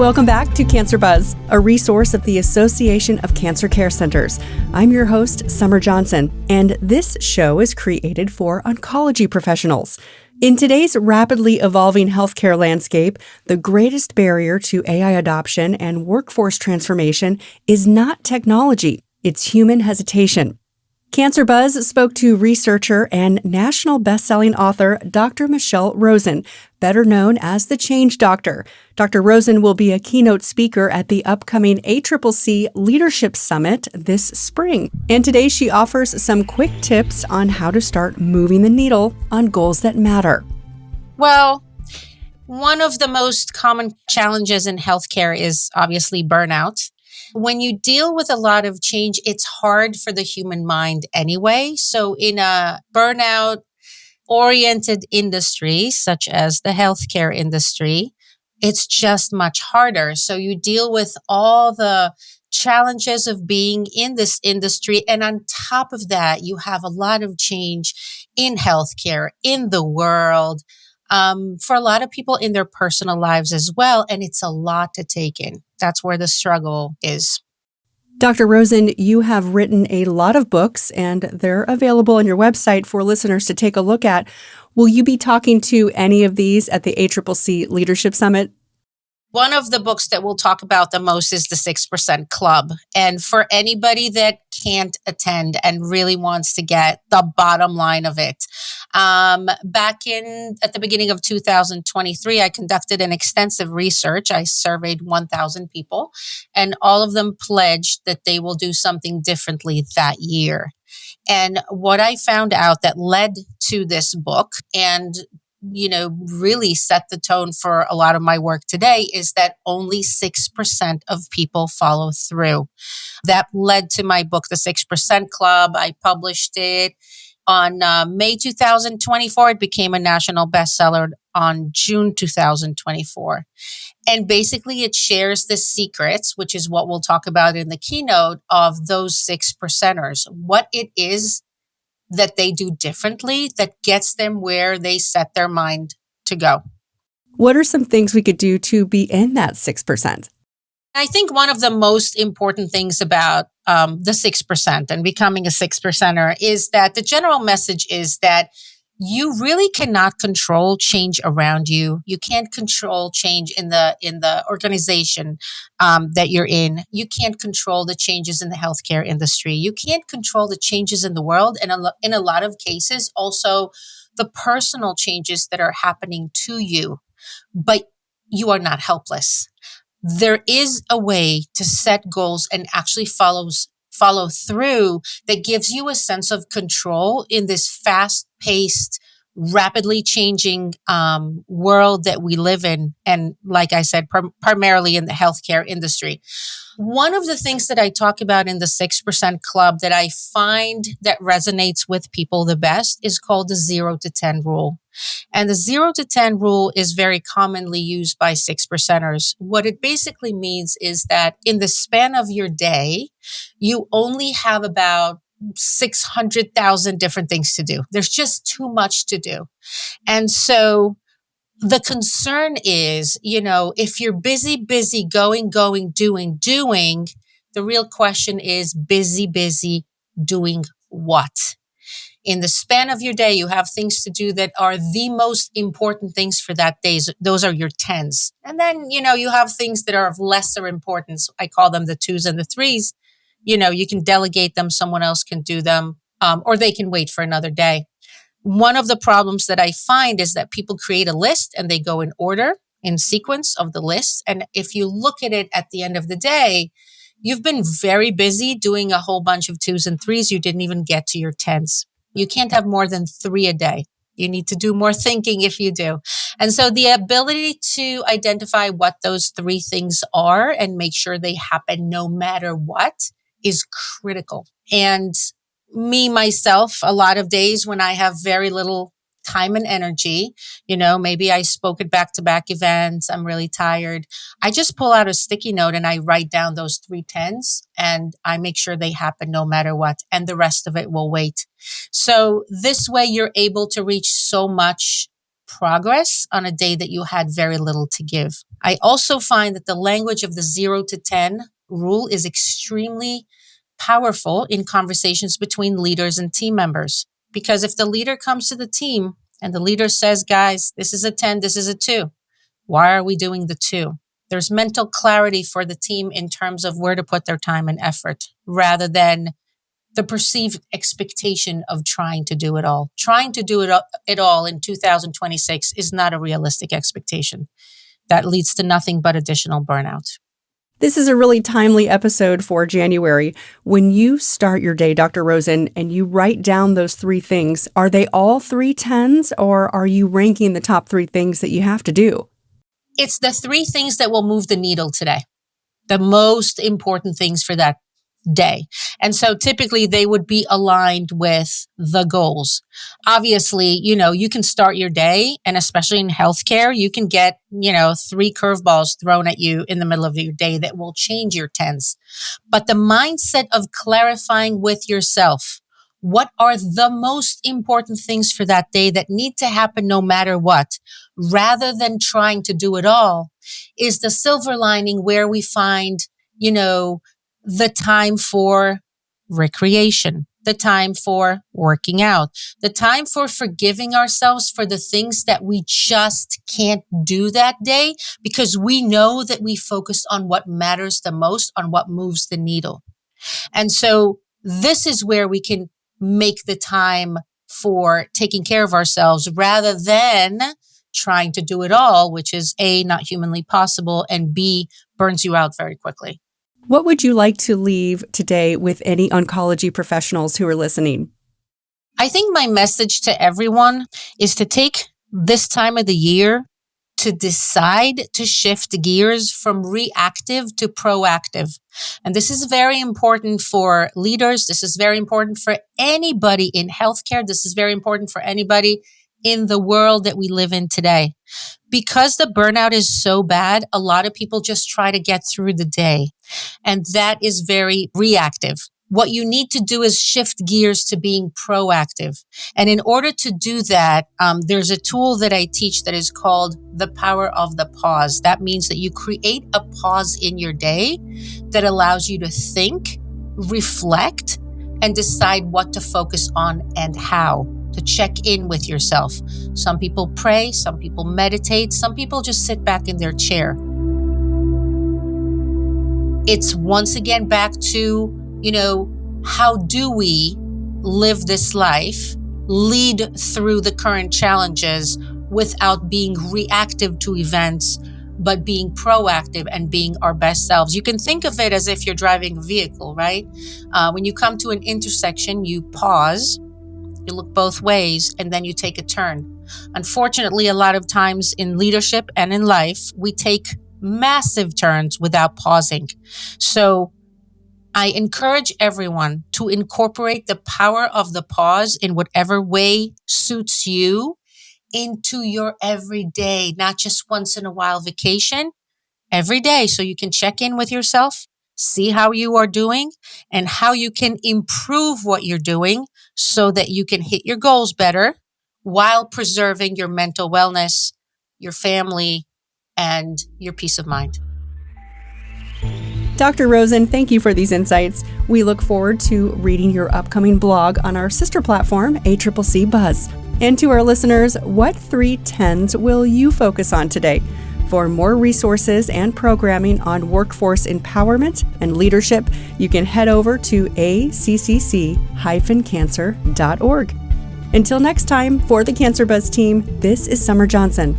Welcome back to Cancer Buzz, a resource of the Association of Cancer Care Centers. I'm your host, Summer Johnson, and this show is created for oncology professionals. In today's rapidly evolving healthcare landscape, the greatest barrier to AI adoption and workforce transformation is not technology, it's human hesitation. Cancer Buzz spoke to researcher and national bestselling author Dr. Michelle Rozen, better known as the Change Doctor. Dr. Rozen will be a keynote speaker at the upcoming ACCC Leadership Summit this spring. And today she offers some quick tips on how to start moving the needle on goals that matter. Well, one of the most common challenges in healthcare is obviously burnout. When you deal with a lot of change, it's hard for the human mind anyway. So in a burnout-oriented industry, such as the healthcare industry, it's just much harder. So you deal with all the challenges of being in this industry. And on top of that, you have a lot of change in healthcare, in the world, for a lot of people in their personal lives as well. And it's a lot to take in. That's where the struggle is. Dr. Rozen, you have written a lot of books, and they're available on your website for listeners to take a look at. Will you be talking to any of these at the ACCC Leadership Summit? One of the books that we'll talk about the most is the 6% Club. And for anybody that can't attend and really wants to get the bottom line of it, at the beginning of 2023, I conducted an extensive research. I surveyed 1,000 people, and all of them pledged that they will do something differently that year. And what I found out that led to this book and really set the tone for a lot of my work today is that only 6% of people follow through. That led to my book, The 6% Club. I published it on May 2024. It became a national bestseller on June 2024. And basically it shares the secrets, which is what we'll talk about in the keynote, of those 6%ers, what it is that they do differently that gets them where they set their mind to go. What are some things we could do to be in that 6%? I think one of the most important things about the 6% and becoming a 6%er is that the general message is that you really cannot control change around you. You can't control change in the organization that you're in. You can't control the changes in the healthcare industry. You can't control the changes in the world. And in a lot of cases, also the personal changes that are happening to you. But you are not helpless. There is a way to set goals and actually follow through that gives you a sense of control in this fast-paced, rapidly changing world that we live in. And like I said, primarily in the healthcare industry. One of the things that I talk about in the 6% Club that I find that resonates with people the best is called the 0 to 10 rule. And the 0 to 10 rule is very commonly used by 6%ers. What it basically means is that in the span of your day, you only have about 600,000 different things to do. There's just too much to do. And so the concern is, if you're busy, going, doing, the real question is busy, doing what? In the span of your day, you have things to do that are the most important things for that day. Those are your 10s. And then, you have things that are of lesser importance. I call them the 2s and the 3s. You can delegate them. Someone else can do them, or they can wait for another day. One of the problems that I find is that people create a list and they go in order, in sequence of the list. And if you look at it at the end of the day, you've been very busy doing a whole bunch of 2s and 3s. You didn't even get to your 10s. You can't have more than 3 a day. You need to do more thinking if you do. And so the ability to identify what those 3 things are and make sure they happen no matter what is critical. And myself, a lot of days when I have very little time and energy, maybe I spoke at back-to-back events, I'm really tired. I just pull out a sticky note and I write down those 3 10s and I make sure they happen no matter what. And the rest of it will wait. So this way you're able to reach so much progress on a day that you had very little to give. I also find that the language of the 0 to 10 rule is extremely powerful in conversations between leaders and team members. Because if the leader comes to the team and the leader says, guys, this is a 10, this is a 2. Why are we doing the 2? There's mental clarity for the team in terms of where to put their time and effort rather than the perceived expectation of trying to do it all. Trying to do it all in 2026 is not a realistic expectation. That leads to nothing but additional burnout. This is a really timely episode for January. When you start your day, Dr. Rozen, and you write down those 3 things, are they all 3 10s, or are you ranking the top 3 things that you have to do? It's the 3 things that will move the needle today. The most important things for that day. And so typically they would be aligned with the goals. Obviously, you can start your day, and especially in healthcare, you can get, 3 curveballs thrown at you in the middle of your day that will change your 10s. But the mindset of clarifying with yourself, what are the most important things for that day that need to happen no matter what, rather than trying to do it all, is the silver lining where we find, the time for recreation, the time for working out, the time for forgiving ourselves for the things that we just can't do that day because we know that we focused on what matters the most, on what moves the needle. And so this is where we can make the time for taking care of ourselves rather than trying to do it all, which is A, not humanly possible, and B, burns you out very quickly. What would you like to leave today with any oncology professionals who are listening? I think my message to everyone is to take this time of the year to decide to shift gears from reactive to proactive. And this is very important for leaders. This is very important for anybody in healthcare. This is very important for anybody in the world that we live in today. Because the burnout is so bad, a lot of people just try to get through the day. And that is very reactive. What you need to do is shift gears to being proactive. And in order to do that, there's a tool that I teach that is called the power of the pause. That means that you create a pause in your day that allows you to think, reflect, and decide what to focus on and how. To check in with yourself. Some people pray, some people meditate, some people just sit back in their chair. It's once again back to, how do we live this life, lead through the current challenges without being reactive to events, but being proactive and being our best selves. You can think of it as if you're driving a vehicle, right? When you come to an intersection, you pause. You look both ways, and then you take a turn. Unfortunately, a lot of times in leadership and in life, we take massive turns without pausing. So I encourage everyone to incorporate the power of the pause in whatever way suits you into your everyday, not just once in a while vacation, every day, so you can check in with yourself, see how you are doing, and how you can improve what you're doing so that you can hit your goals better while preserving your mental wellness, your family, and your peace of mind. Dr. Rozen, thank you for these insights. We look forward to reading your upcoming blog on our sister platform, ACCC Buzz. And to our listeners, what 3 10s will you focus on today? For more resources and programming on workforce empowerment and leadership, you can head over to accc-cancer.org. Until next time, for the Cancer Buzz team, this is Summer Johnson.